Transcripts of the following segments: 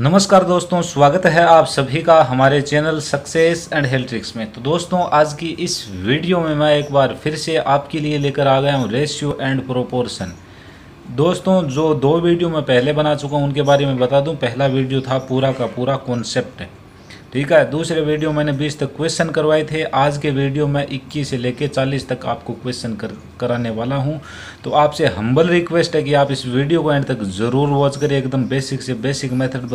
नमस्कार दोस्तों, स्वागत है आप सभी का हमारे channel success and health tricks में। तो दोस्तों, आज की इस वीडियो में मैं एक बार फिर से आपके लिए लेकर आ गया हूँ रेशियो एंड प्रोपोर्शन। दोस्तों, जो दो वीडियो मैं पहले बना चुका हूँ उनके बारे में बता दूँ। पहला वीडियो था पूरा का पूरा कॉन्सेप्ट, ठीक है। दूसरे वीडियो मैंने 20 तक क्वेश्चन करवाए थे। आज के वीडियो में 21 से लेकर 40 तक आपको क्वेश्चन कराने वाला हूं। तो आपसे हम्बल रिक्वेस्ट है कि आप इस वीडियो को एंड तक ज़रूर वॉच करें। एकदम बेसिक से बेसिक मेथड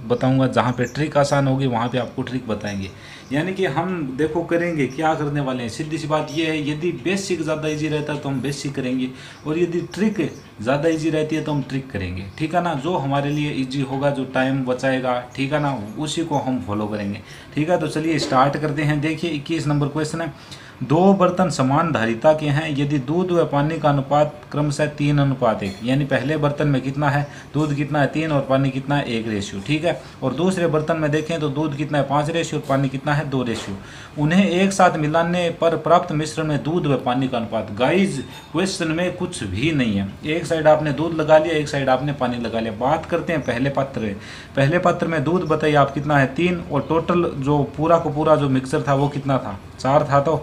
बताऊंगा। जहां पे ट्रिक आसान होगी वहां पे आपको ट्रिक बताएंगे। यानी कि हम देखो करेंगे क्या करने वाले हैं। सीधी सी बात यह है, यदि बेसिक ज़्यादा ईजी रहता है तो हम बेसिक करेंगे, और यदि ट्रिक ज़्यादा इजी रहती है तो हम ट्रिक करेंगे, ठीक है ना। जो हमारे लिए इजी होगा, जो टाइम बचाएगा, ठीक है ना, उसी को हम फॉलो करेंगे, ठीक है। तो चलिए स्टार्ट करते हैं। देखिए 21 नंबर क्वेश्चन है। दो बर्तन समान धारिता के हैं यदि दूध व पानी का अनुपात क्रमशः 3:1, यानी पहले बर्तन में कितना है, दूध कितना है 3 और पानी कितना है 1 रेशियो, ठीक है। और दूसरे बर्तन में देखें तो दूध कितना है 5 रेशियो और पानी कितना है 2 रेशियो। उन्हें एक साथ मिलाने पर प्राप्त मिश्रण में दूध व पानी का अनुपात। गाइज, क्वेश्चन में कुछ भी नहीं है। एक साइड आपने दूध लगा लिया, एक साइड आपने पानी लगा लिया। बात करते हैं पहले पात्र में दूध बताइए आप कितना है 3, और टोटल जो पूरा को पूरा जो मिक्सर था वो कितना था 4 था। तो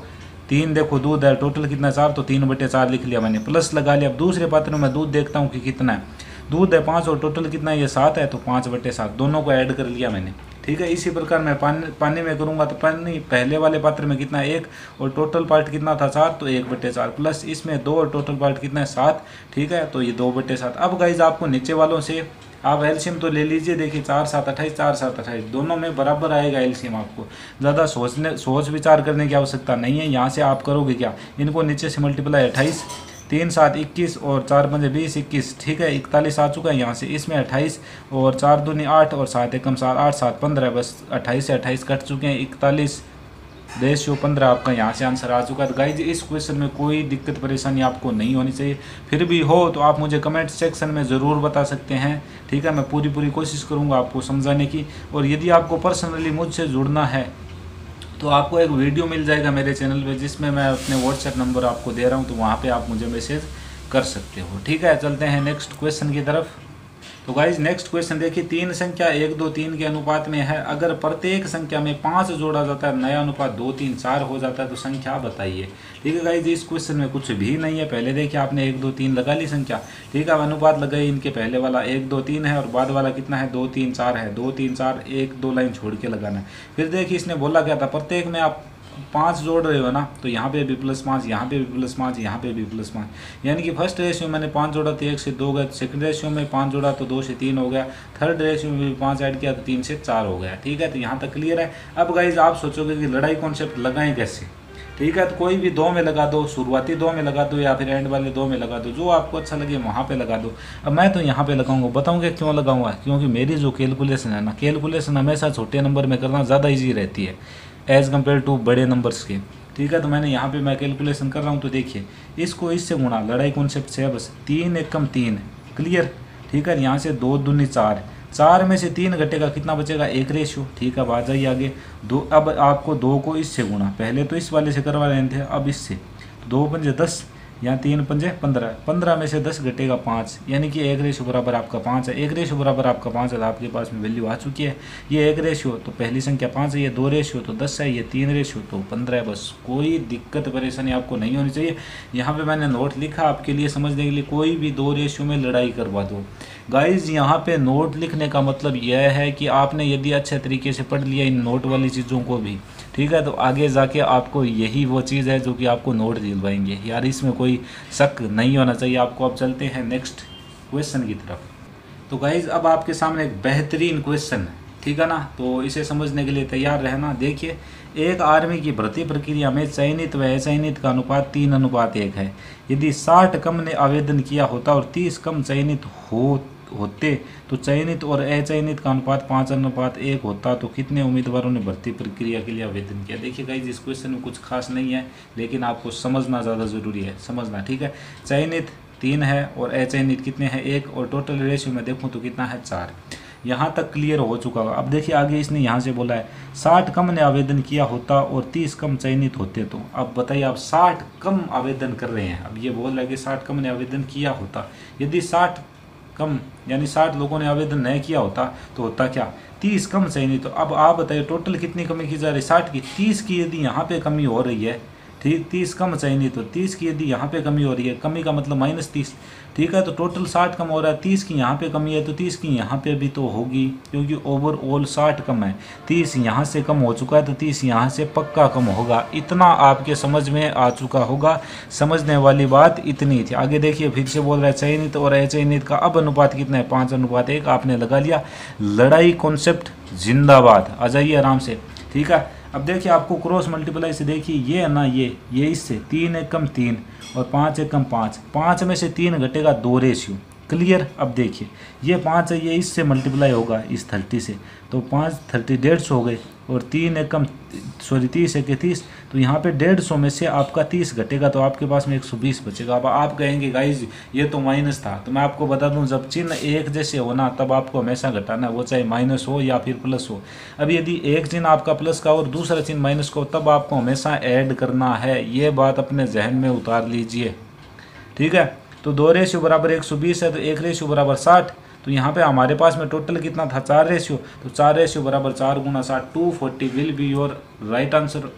3 देखो दूध है, टोटल कितना 4, तो 3/4 लिख लिया मैंने, प्लस लगा लिया। अब दूसरे पात्र में मैं दूध देखता हूँ कि कितना है, दूध है 5 और टोटल कितना है ये 7 है, तो 5/7 दोनों को ऐड कर लिया मैंने, ठीक है। इसी प्रकार मैं पानी में करूँगा तो पानी पहले वाले पात्र में कितना है 1 और टोटल पार्ट कितना था 4, तो 1/4 प्लस इसमें 2 और टोटल पार्ट कितना है 7, ठीक है। तो ये 2/7। अब गाइज आपको नीचे वालों से आप एलसीएम तो ले लीजिए। देखिए 4 7 28, 4 7 28, दोनों में बराबर आएगा एलसीएम। आपको ज़्यादा सोच विचार करने की आवश्यकता नहीं है। यहाँ से आप करोगे क्या, इनको नीचे से मल्टीप्लाई 28, 3 7 21 और 4 5 20 21, ठीक है। 41 आ चुका है यहाँ से। इसमें 28 और 4 दूनी 8 और 7 एकम 7, 8 7 15, बस 28 से 28 कट चुके हैं। 41 रेशियो 15 आपका यहाँ से आंसर आ चुका है। तो गाइज, इस क्वेश्चन में कोई दिक्कत परेशानी आपको नहीं होनी चाहिए। फिर भी हो तो आप मुझे कमेंट सेक्शन में ज़रूर बता सकते हैं, ठीक है। मैं पूरी कोशिश करूँगा आपको समझाने की। और यदि आपको पर्सनली मुझसे जुड़ना है तो आपको एक वीडियो मिल जाएगा मेरे चैनल पे, जिसमें मैं अपने व्हाट्सएप नंबर आपको दे रहा हूँ, तो वहाँ पे आप मुझे मैसेज कर सकते हो, ठीक है। चलते हैं नेक्स्ट क्वेश्चन की तरफ। तो गाइज नेक्स्ट क्वेश्चन देखिए, 3 संख्या 1 2 3 के अनुपात में है। अगर प्रत्येक संख्या में 5 जोड़ा जाता है, नया अनुपात 2 3 4 हो जाता है, तो संख्या बताइए, ठीक है। गाइज, इस क्वेश्चन में कुछ भी नहीं है। पहले देखिए आपने 1 2 3 लगा ली संख्या, ठीक है। अब अनुपात लगाई, इनके पहले वाला 1 2 3 है और बाद वाला कितना है 2 3 4 है। 2 3 4 1 2 लाइन छोड़ के लगाना है। फिर देखिए इसने बोला क्या था, प्रत्येक में आप 5 जोड़ रहे हो ना, तो यहाँ पे भी +5, यहाँ पे भी +5, यहाँ पे भी +5। यानी कि फर्स्ट रेशियो मैंने 5 जोड़ा तो 1 से 2 गया, सेकंड रेशियो में 5 जोड़ा तो 2 से 3 हो गया, थर्ड रेशियो में भी 5 ऐड किया तो 3 से 4 हो गया, ठीक है। तो यहाँ तक क्लियर है। अब गाइज आप सोचोगे कि लड़ाई कॉन्सेप्ट लगाएं कैसे, ठीक है। तो कोई भी 2 में लगा दो, शुरुआती 2 में लगा दो, या फिर एंड वाले 2 में लगा दो, जो आपको अच्छा लगे वहाँ पे लगा दो। अब मैं तो यहाँ पे लगाऊंगा, बताऊंगा क्यों लगाऊंगा, क्योंकि मेरी जो कैलकुलेशन है ना, कैलकुलेशन हमेशा छोटे नंबर में करना ज़्यादा ईजी रहती है एज़ कम्पेयर टू बड़े नंबर्स के, ठीक है। तो मैंने यहाँ पे मैं कैलकुलेशन कर रहा हूँ, तो देखिए इसको इससे गुणा, लड़ाई कॉन्सेप्ट से है बस। 3 एकम 3, क्लियर, ठीक है। यहाँ से 2 दूनी 4, 4 में से 3 घटेगा, कितना बचेगा 1 रेशियो, ठीक है। अब आ जाइए आगे, अब आपको 2 को इससे गुणा, पहले तो इस वाले से करवा रहे थे, अब इससे 2 पंजे 10, यहाँ 3 पंजे 15, 15 में से 10 घटेगा 5, यानी कि 1 रेशियो बराबर आपका 5 है। 1 रेशियो बराबर आपका 5 है, तो आपके पास में वैल्यू आ चुकी है। ये 1 रेशियो तो पहली संख्या 5 है, ये 2 रेशियो तो 10 है, ये 3 रेशियो तो 15 है। बस कोई दिक्कत परेशानी आपको नहीं होनी चाहिए। यहाँ पे मैंने नोट लिखा आपके लिए समझने के लिए, कोई भी 2 रेशियो में लड़ाई करवा दो। गाइज, यहाँ पे नोट लिखने का मतलब यह है कि आपने यदि अच्छे तरीके से पढ़ लिया इन नोट वाली चीज़ों को भी, ठीक है, तो आगे जाके आपको यही वो चीज़ है जो कि आपको नोट दिलवाएंगे यार, इसमें कोई शक नहीं होना चाहिए आपको। अब चलते हैं नेक्स्ट क्वेश्चन की तरफ। तो गाइज अब आपके सामने एक बेहतरीन क्वेश्चन है, ठीक है ना, तो इसे समझने के लिए तैयार रहना। देखिए, एक आर्मी की भर्ती प्रक्रिया में चयनित व अचयनित का अनुपात 3:1 है। यदि 60 कम ने आवेदन किया होता और 30 कम चयनित होते तो चयनित और अचयनित का अनुपात 5:1 होता, तो कितने उम्मीदवारों ने भर्ती प्रक्रिया के लिए आवेदन किया। देखिए गाइस, इस क्वेश्चन में कुछ खास नहीं है, लेकिन आपको समझना ज़्यादा ज़रूरी है, समझना, ठीक है। चयनित 3 है और अचयनित कितने हैं 1, और टोटल रेशियो में देखूँ तो कितना है 4। यहाँ तक क्लियर हो चुका होगा। अब देखिए आगे इसने यहाँ से बोला है 60 कम ने आवेदन किया होता और 30 कम चयनित होते, तो अब बताइए आप 60 कम आवेदन कर रहे हैं। अब ये बोल रहा है कि 60 कम ने आवेदन किया होता, यदि 60 कम, यानी 60 लोगों ने आवेदन नहीं किया होता तो होता क्या, 30 कम चाहिए। नहीं तो अब आप बताइए टोटल कितनी कमी की जा रही है, 60 की, 30 की यदि यहाँ पे कमी हो रही है, ठीक, 30 कम चाहिए। नहीं तो 30 की यदि यहाँ पे कमी हो रही है, कमी का मतलब -30, ठीक है, तो टोटल 60 कम हो रहा है, 30 की यहाँ पे कमी है तो 30 की यहाँ पे भी तो होगी, क्योंकि ओवरऑल 60 कम है, 30 यहाँ से कम हो चुका है तो 30 यहाँ से पक्का कम होगा। इतना आपके समझ में आ चुका होगा, समझने वाली बात इतनी थी। आगे देखिए फिर से बोल रहा है चयनित और अचयनित का अब अनुपात कितना है, 5:1, आपने लगा लिया। लड़ाई कॉन्सेप्ट जिंदाबाद, आ जाइए आराम से, ठीक है। अब देखिए आपको क्रॉस मल्टीप्लाई से देखिए ये है ना, ये इससे 3 एक कम 3 और 5 एक कम 5, 5 में से 3 घटेगा 2 रेशियो, क्लियर। अब देखिए ये 5 है, ये इससे मल्टीप्लाई होगा इस 30 से, तो 5 30 150 हो गए, और 3 एक कम 30 एक 30, तो यहाँ पे 150 में से आपका 30 घटेगा तो आपके पास में 120 बचेगा। अब आप कहेंगे गाइज ये तो माइनस था, तो मैं आपको बता दूं जब चिन्ह एक जैसे हो ना तब आपको हमेशा घटाना है, वो चाहे माइनस हो या फिर प्लस हो। अब यदि एक चिन्ह आपका प्लस का और दूसरा चिन्ह माइनस का हो तब आपको हमेशा ऐड करना है, ये बात अपने जहन में उतार लीजिए, ठीक है। तो 2 रेशियो बराबर 120 है तो 1 रेशियो बराबर 60, तो यहाँ पे हमारे पास में टोटल कितना था, 4 रेशियो, तो 4 रेशियो बराबर 4 गुना 60, 240 will be your right answer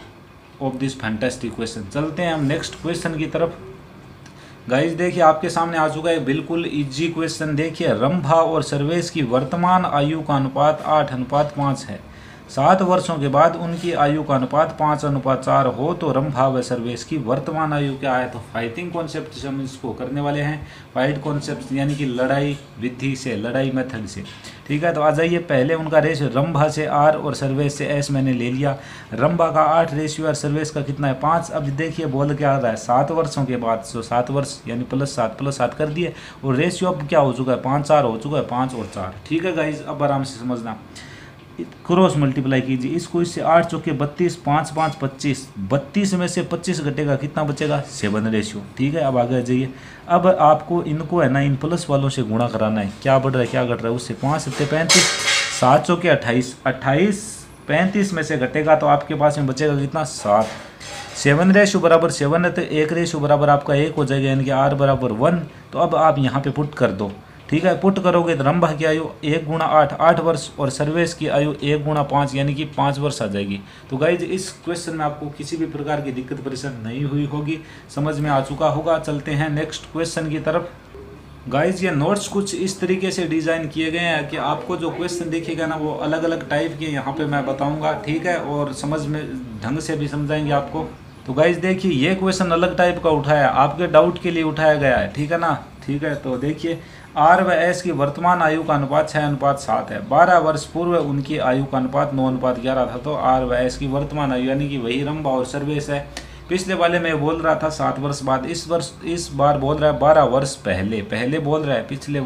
of this fantastic question. चलते हैं हम नेक्स्ट क्वेश्चन की तरफ। गाइस देखिए आपके सामने आ चुका है बिल्कुल इजी क्वेश्चन। देखिए रंभा और सर्वेश की वर्तमान आयु का अनुपात 8:5 है। 7 वर्षों के बाद उनकी आयु का अनुपात 5:4 हो तो रंभा व सर्वेश की वर्तमान आयु क्या है। तो फाइटिंग कॉन्सेप्ट से हम इसको करने वाले हैं, फाइट कॉन्सेप्ट यानी कि लड़ाई विधि से, लड़ाई मेथड से, ठीक है। तो आ जाइए पहले उनका रेशियो रंभा से R और सर्वेश से S मैंने ले लिया। रंभा का 8 रेशियो और सर्वेश का कितना है 5। अब देखिए बोल क्या आ रहा है 7 वर्षों के बाद, तो 7 वर्ष यानी +7 कर दिए, और रेशियो अब क्या हो चुका है 5:4 हो चुका है, 5 और 4, ठीक है गाइज। अब आराम से समझना, क्रॉस मल्टीप्लाई कीजिए इसको इससे, 8 चौके 32, 5 5 25, 32 में से 25 घटेगा कितना बचेगा 7 रेशियो, ठीक है। अब आगे जाइए, अब आपको इनको है ना इन प्लस वालों से गुणा कराना है, क्या बढ़ रहा है क्या घट रहा है उससे, 5 7 35, 7 चौके 28, 28 35 में से घटेगा तो आपके पास में बचेगा कितना 7। 7 रेशियो बराबर 7 है तो 1 रेशियो बराबर आपका 1 हो जाएगा, यानी कि R बराबर 1। तो अब आप यहाँ पे पुट कर दो, ठीक है। पुट करोगे तो रंभा की आयु 1 गुणा 8 8 वर्ष और सर्वेश की आयु 1 गुणा 5 यानी कि 5 वर्ष आ जाएगी। तो गाइज इस क्वेश्चन में आपको किसी भी प्रकार की दिक्कत परेशानी नहीं हुई होगी, समझ में आ चुका होगा। चलते हैं नेक्स्ट क्वेश्चन की तरफ। गाइज ये नोट्स कुछ इस तरीके से डिज़ाइन किए गए हैं कि आपको जो क्वेश्चन दिखेगा ना वो अलग अलग टाइप के यहाँ पे मैं बताऊँगा, ठीक है, और समझ में ढंग से भी समझाएंगे आपको। तो गाइज देखिए ये क्वेश्चन अलग टाइप का उठाया, आपके डाउट के लिए उठाया गया है, ठीक है ना, ठीक है। तो देखिए R व S की वर्तमान आयु का अनुपात 6:7 है। 12 वर्ष पूर्व उनकी आयु का अनुपात 9:11 था। तो R व S की वर्तमान आयु यानी कि वही रंभा और सर्वेश है। पिछले वाले में बोल रहा था 7 वर्ष बाद, इस बार बोल रहा है 12 वर्ष पहले, पहले बोल रहा है, पिछले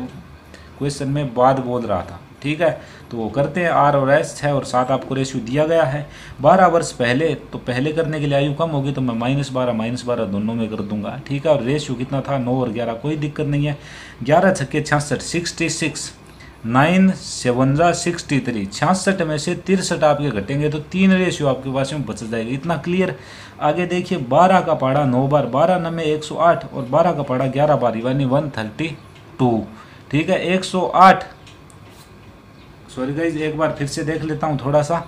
क्वेश्चन में बाद बोल रहा था, ठीक है। तो करते हैं R और S, 6 और 7 आपको रेशियो दिया गया है। 12 वर्ष पहले, तो पहले करने के लिए आयु कम होगी तो मैं -12 दोनों में कर दूंगा, ठीक है। और रेशियो कितना था 9 और 11, कोई दिक्कत नहीं है। 11 छक्के 66, 66, 9 7 63, 66 में से 63 आपके घटेंगे तो 3 रेशियो आपके पास में बच जाएगा, इतना क्लियर। आगे देखिए 12 का पहाड़ा 9 बार, 12 9 108 और 12 का पहाड़ा 11 बार यानी 132, ठीक है। 108, सॉरी गाइज एक बार फिर से देख लेता हूँ थोड़ा सा,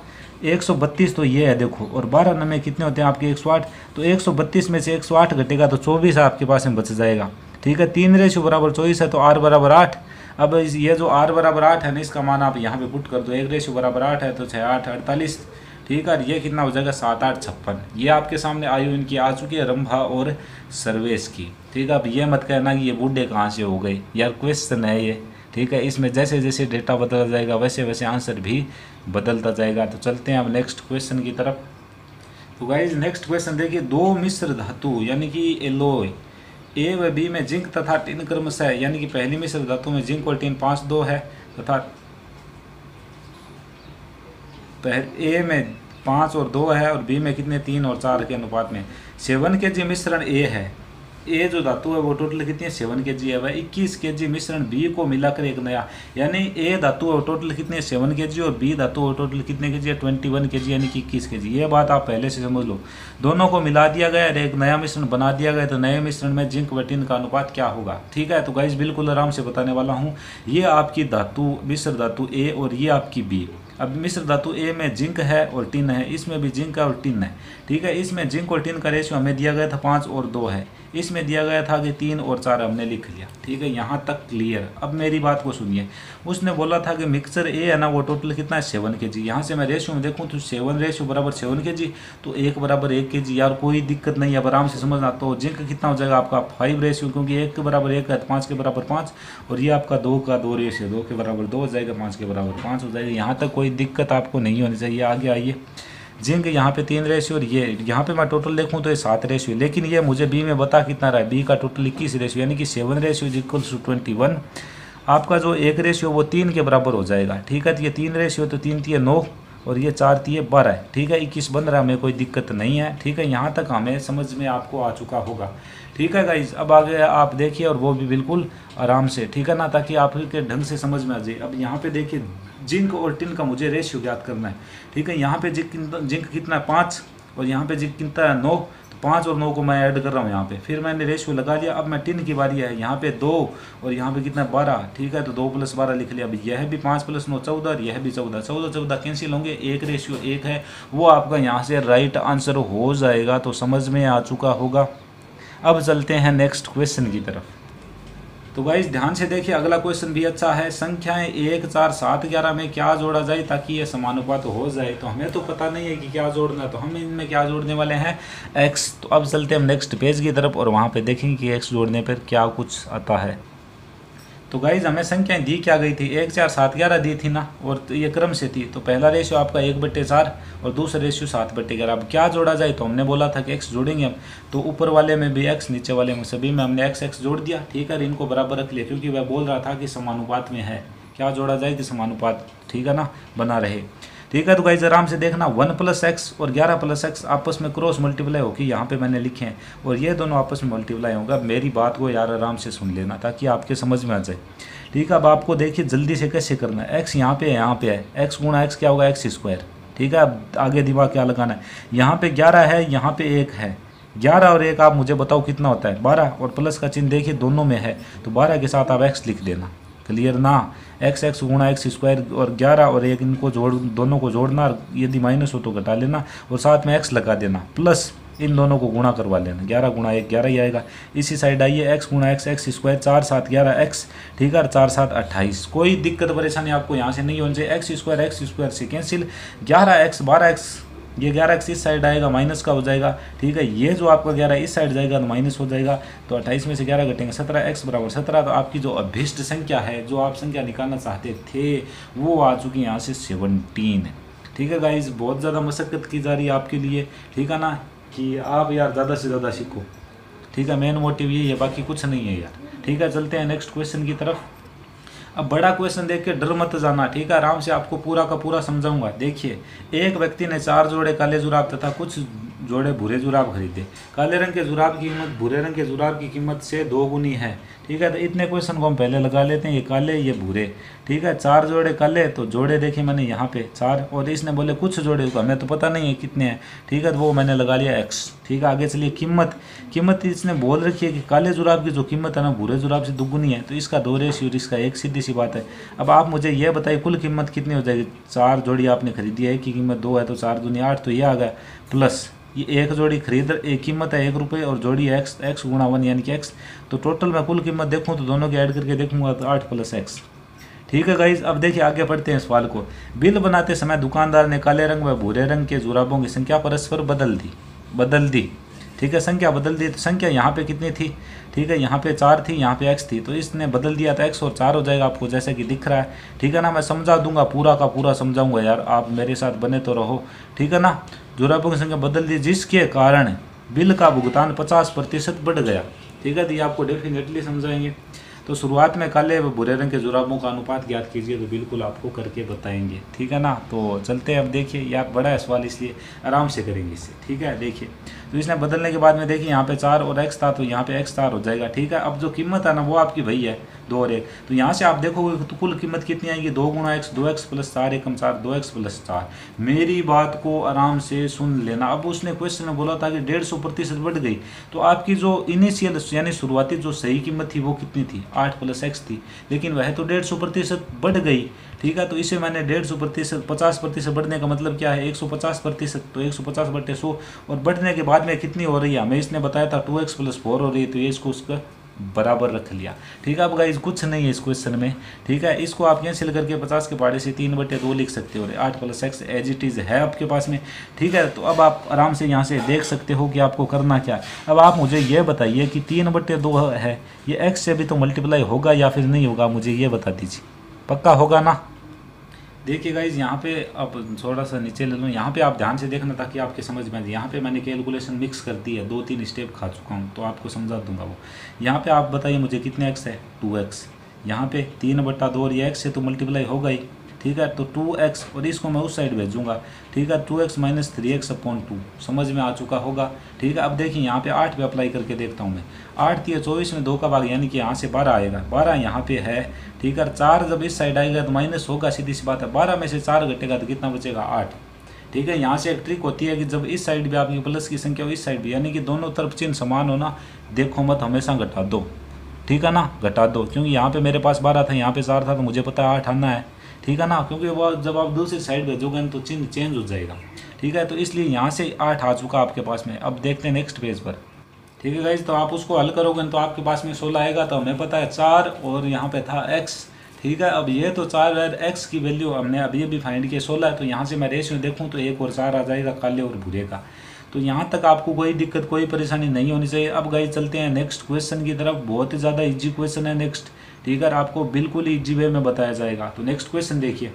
132 तो ये है देखो, और 12 नंबर कितने होते हैं आपके 108, तो 132 में से 108 घटेगा तो 24 आपके पास में बच जाएगा, ठीक है। 3 रेशियो बराबर 24 है तो R बराबर 8। अब ये जो R बराबर 8 है ना इसका मान आप यहाँ पे पुट कर दो, 1 रेशियो बराबर 8 है तो 6 8 48, ठीक है। ये कितना हो जाएगा 7 8 56। ये आपके सामने आयु इनकी आ चुकी है रंभा और सर्वेश की, ठीक है। अब ये मत कहना कि ये बूढ़े कहाँ से हो गए, यार क्वेश्चन है ये, ठीक है। इसमें जैसे जैसे डेटा बदलता जाएगा वैसे वैसे आंसर भी बदलता जाएगा। तो चलते हैं अब नेक्स्ट क्वेश्चन की तरफ। तो गाइज नेक्स्ट क्वेश्चन देखिए, 2 मिश्र धातु यानी कि एलॉय ए व बी में जिंक तथा टिन क्रमशः है, यानी कि पहली मिश्र धातु में जिंक और टिन 5:2 है तथा ए में 5 और 2 है और बी में कितने 3 और 4 के अनुपात में। 7 kg मिश्रण ए है ए जो धातु है वो टोटल कितनी है 7 kg है भाई। 21 kg मिश्रण बी को मिलाकर एक नया, यानी ए धातु है टोटल कितने 7 kg और बी धातु है टोटल कितने kg है 21 kg, यानी कि 21 kg। ये बात आप पहले से समझ लो। दोनों को मिला दिया गया और एक नया मिश्रण बना दिया गया, तो नए मिश्रण में जिंक व टिन का अनुपात क्या होगा। ठीक है, तो गाइस बिल्कुल आराम से बताने वाला हूँ। ये आपकी धातु मिश्र धातु ए और ये आपकी बी। अब मिश्र धातु ए में जिंक है और टिन है, इसमें भी जिंक है और टिन है। ठीक है, इसमें जिंक और टिन का रेशियो हमें दिया गया था 5 और 2 है, इसमें दिया गया था कि 3 और 4 हमने लिख लिया। ठीक है, यहाँ तक क्लियर। अब मेरी बात को सुनिए। उसने बोला था कि मिक्सचर ए है ना वो टोटल कितना है 7 kg। यहाँ से मैं रेशियो में देखूँ तो 7 रेशियो बराबर 7 kg, तो 1 बराबर 1 kg। यार कोई दिक्कत नहीं है, अब आराम से समझना। तो जिंक कितना हो जाएगा आपका 5 रेशियो, क्योंकि 1 के बराबर 1 है, 5 के बराबर 5, और ये आपका 2 का 2 रेशियो, 2 के बराबर 2 हो जाएगा, 5 के बराबर 5 हो जाएगा। यहाँ तक कोई दिक्कत आपको नहीं होनी चाहिए। आगे आइए, जिंक यहाँ पे 3 रेशियो और ये यहाँ पे मैं टोटल देखूँ तो ये 7 रेशियो, लेकिन ये मुझे बी में बता कितना रहा है, बी का टोटल 21 रेशियो, यानी कि 7 रेशियो इज इक्वल्स टू 21। आपका जो 1 रेशियो वो 3 के बराबर हो जाएगा। ठीक है, तो ये 3 रेशियो, तो 3 3 9 और ये 4 3 12 है। ठीक है, 21 बन रहा है, हमें कोई दिक्कत नहीं है। ठीक है, यहाँ तक हमें समझ में आपको आ चुका होगा। ठीक है गाइज, अब आगे आप देखिए, और वो भी बिल्कुल आराम से। ठीक है ना, ताकि आपके ढंग से समझ में आ जाए। अब यहाँ पे देखिए, जिंक और टिन का मुझे रेशियो ज्ञात करना है। ठीक है, यहाँ पे जिंक कितना है 5 और यहाँ पे जिंक कितना है 9, तो 5 और 9 को मैं ऐड कर रहा हूँ यहाँ पे। फिर मैंने रेशियो लगा लिया। अब मैं टिन की बारी है, यहाँ पे 2 और यहाँ पे कितना 12। ठीक है, तो 2 + 12 लिख लिया। अब यह भी 5 + 9 14 और यह भी 14, 14 14 कैंसिल होंगे, 1 रेशियो 1 है, वो आपका यहाँ से राइट आंसर हो जाएगा। तो समझ में आ चुका होगा। अब चलते हैं नेक्स्ट क्वेश्चन की तरफ। तो गाइस ध्यान से देखिए, अगला क्वेश्चन भी अच्छा है। संख्याएं 1 4 7 11 में क्या जोड़ा जाए ताकि ये समानुपात हो जाए। तो हमें तो पता नहीं है कि क्या जोड़ना है, तो हम इनमें क्या जोड़ने वाले हैं x। तो अब चलते हैं हम नेक्स्ट पेज की तरफ और वहाँ पे देखेंगे कि x जोड़ने पर क्या कुछ आता है। तो गाइज हमें संख्याएं दी क्या गई थी, 1 4 7 11 दी थी ना, और तो ये क्रम से थी। तो पहला रेशियो आपका 1/4 और दूसरा रेशियो 7/11। अब क्या जोड़ा जाए, तो हमने बोला था कि x जोड़ेंगे हम। तो ऊपर वाले में भी x, नीचे वाले में सभी में हमने x जोड़ दिया। ठीक है, इनको बराबर रख लिया, क्योंकि वह बोल रहा था कि समानुपात में है। क्या जोड़ा जाए कि समानुपात, ठीक है ना, बना रहे। ठीक है, तो गाइज आराम से देखना, 1 + x और 11 + x आपस में क्रॉस मल्टीप्लाई होगी, यहाँ पे मैंने लिखे हैं, और ये दोनों आपस में मल्टीप्लाई होगा। मेरी बात को यार आराम से सुन लेना ताकि आपके समझ में आ जाए। ठीक है, अब आपको देखिए जल्दी से कैसे करना है। x यहाँ पे है, यहाँ पे है, x गुणा x क्या होगा x²। ठीक है, अब आगे दिमाग क्या लगाना है, यहाँ पे 11 है, यहाँ पे 1 है। 11 और 1 आप मुझे बताओ कितना होता है 12, और प्लस का चिन्ह देखिए दोनों में है, तो 12 के साथ आप x लिख देना। क्लियर ना, x गुणा x² और 11 और 1 इनको दोनों को जोड़ना, यदि माइनस हो तो घटा लेना, और साथ में x लगा देना, प्लस इन दोनों को गुणा करवा लेना। 11 गुणा 1 11 ही आएगा। इसी साइड आइए, x गुणा x x², 4 7 11 x। ठीक है, 4 7 28। कोई दिक्कत परेशानी आपको यहाँ से नहीं होनी चाहिए। x² से कैंसिल, 11x 12x, ये 11x इस साइड आएगा, माइनस का हो जाएगा। ठीक है, ये जो आपका 11 इस साइड जाएगा तो माइनस हो जाएगा। तो 28 में से 11 घटेंगे 17, x बराबर 17। तो आपकी जो अभीष्ट संख्या है, जो आप संख्या निकालना चाहते थे, वो आ चुकी यहाँ से 17। ठीक है गाइज, बहुत ज़्यादा मशक्क़त की जा रही है आपके लिए। ठीक है ना, कि आप यार ज़्यादा से ज़्यादा सीखो। ठीक है, मेन मोटिव यही है, बाकी कुछ नहीं है यार। ठीक है, चलते हैं नेक्स्ट क्वेश्चन की तरफ। अब बड़ा क्वेश्चन देख के डर मत जाना। ठीक है, आराम से आपको पूरा का पूरा समझाऊंगा। देखिए, एक व्यक्ति ने 4 जोड़े काले जुराब तथा कुछ जोड़े भूरे जुराब खरीदे। काले रंग के जुराब की कीमत भूरे रंग के जुराब की कीमत से 2 गुनी है। ठीक है, तो इतने क्वेश्चन को हम पहले लगा लेते हैं, ये काले ये भूरे। ठीक है, 4 जोड़े काले, तो जोड़े देखे मैंने यहाँ पे 4, और इसने बोले कुछ जोड़े, हमें तो पता नहीं है कितने हैं। ठीक है, तो वो मैंने लगा लिया x। ठीक है, आगे चलिए, कीमत इसने बोल रखी है कि काले जुराब की जो कीमत है ना भूरे जुराब से दुगुनी है, तो इसका 2 रेशियो और इसका 1, सीधी सी बात है। अब आप मुझे ये बताइए कुल कीमत कितनी हो जाएगी। 4 जोड़ी आपने खरीदी है, की कीमत 2 है, तो 4 दूनी 8, तो ये आ गया, प्लस ये एक जोड़ी एक कीमत है 1 रुपये, और जोड़ी x गुणा 1 यानी कि x। तो टोटल मैं कुल कीमत देखूँ तो दोनों की ऐड करके देखूंगा तो 8 + x। ठीक है गाइज, अब देखिए आगे पढ़ते हैं सवाल को। बिल बनाते समय दुकानदार ने काले रंग व भूरे रंग के जुराबों की संख्या परस्पर बदल दी। ठीक है, संख्या बदल दी, तो संख्या यहाँ पे कितनी थी। ठीक है, यहाँ पे 4 थी, यहाँ पे x थी, तो इसने बदल दिया था x और 4 हो जाएगा आपको जैसे कि दिख रहा है। ठीक है ना, मैं समझा दूंगा, पूरा का पूरा समझाऊंगा यार, आप मेरे साथ बने तो रहो। ठीक है ना, जुराबों की संख्या बदल दी, जिसके कारण बिल का भुगतान 50% बढ़ गया। ठीक है, तो ये आपको डेफिनेटली समझाएंगे। तो शुरुआत में काले व भूरे रंग के जुराबों का अनुपात ज्ञात कीजिए, तो बिल्कुल आपको करके बताएंगे। ठीक है ना, तो चलते हैं। अब देखिए, यार बड़ा है सवाल, इसलिए आराम से करेंगे इसे। ठीक है, देखिए तो इसने बदलने के बाद में देखिए यहाँ पे 4 और x था, तो यहाँ पे x 4 हो जाएगा। ठीक है, अब जो कीमत है ना वो आपकी वही है 2 और 1। तो यहाँ से आप देखोगे तो कुल कीमत कितनी आएगी, 2 गुणा x, 2x प्लस 4 एकम 4, 2x प्लस 4। मेरी बात को आराम से सुन लेना। अब उसने क्वेश्चन में बोला था कि 150% बढ़ गई, तो आपकी जो इनिशियल यानी शुरुआती जो सही कीमत थी वो कितनी थी, 8 प्लस x थी, लेकिन वह तो 150% बढ़ गई। ठीक है, तो इसे मैंने 150%, 50% बढ़ने का मतलब क्या है, 150%, तो 150 बटे 100, और बढ़ने के बाद में कितनी हो रही है, हमें इसने बताया था 2x प्लस 4 हो रही है, तो ये इसको उसका बराबर रख लिया। ठीक है, अब गाइस कुछ नहीं है इस क्वेश्चन में। ठीक है, इसको आप कैंसिल करके 50 के पहाड़े से 3 बटे 2 लिख सकते हो, 8 plus x as it is है आपके पास में। ठीक है, तो अब आप आराम से यहाँ से देख सकते हो कि आपको करना क्या है। अब आप मुझे ये बताइए कि 3 बटे 2 है, ये x से भी तो मल्टीप्लाई होगा या फिर नहीं होगा, मुझे ये बता दीजिए। पक्का होगा ना। देखिए गाइज यहाँ पे अब थोड़ा सा नीचे ले लूँ, यहाँ पे आप ध्यान से देखना ताकि आपके समझ में आ जाए। यहाँ पे मैंने कैलकुलेशन मिक्स कर दी है, 2-3 स्टेप खा चुका हूँ, तो आपको समझा दूंगा वो। यहाँ पे आप बताइए मुझे कितने x है, 2x। यहाँ पे 3 बटा 2 और ये x से तो मल्टीप्लाई होगा ही। ठीक है, तो 2x, और इसको मैं उस साइड भेजूंगा। ठीक है, 2x माइनस 3x अपॉन 2 समझ में आ चुका होगा। ठीक है, अब देखिए यहाँ पे 8 पे अप्लाई करके देखता हूँ मैं। 8 3 24 में 2 का भाग, यानी कि यहाँ से 12 आएगा, 12 यहाँ पे है। ठीक है, 4 जब इस साइड आएगा तो माइनस होगा, सीधी सी बात है। 12 में से 4 घटेगा तो कितना बचेगा, 8। ठीक है, यहाँ से एक ट्रिक होती है कि जब इस साइड भी आपकी प्लस की संख्या हो, इस साइड भी, यानी कि दोनों तरफ चिन्ह समान हो ना, देखो मत, हमेशा घटा दो। ठीक है ना, घटा दो, क्योंकि यहाँ पे मेरे पास 12 था, यहाँ पे 4 था, तो मुझे पता है 8 आना है। ठीक है ना, क्योंकि वो जब आप दूसरी साइड भेजोगे तो चिन्ह चेंज हो जाएगा। ठीक है, तो इसलिए यहाँ से 8 आ चुका आपके पास में। अब देखते हैं नेक्स्ट पेज पर। ठीक है गाइज, तो आप उसको हल करोगे तो आपके पास में 16 आएगा, तो हमें पता है 4 और यहाँ पे था x। ठीक है, अब ये तो 4 है, x की वैल्यू हमने अभी भी फाइंड किया 16 है, तो यहाँ से मैं रेशियो देखूँ तो 1 और 4 आ जाएगा, काले और भूरे का। तो यहाँ तक आपको कोई दिक्कत, कोई परेशानी नहीं होनी चाहिए। अब गाइज चलते हैं नेक्स्ट क्वेश्चन की तरफ। बहुत ही ज़्यादा इजी क्वेश्चन है नेक्स्ट। ठीक है, आपको बिल्कुल इजी वे में बताया जाएगा। तो नेक्स्ट क्वेश्चन देखिए,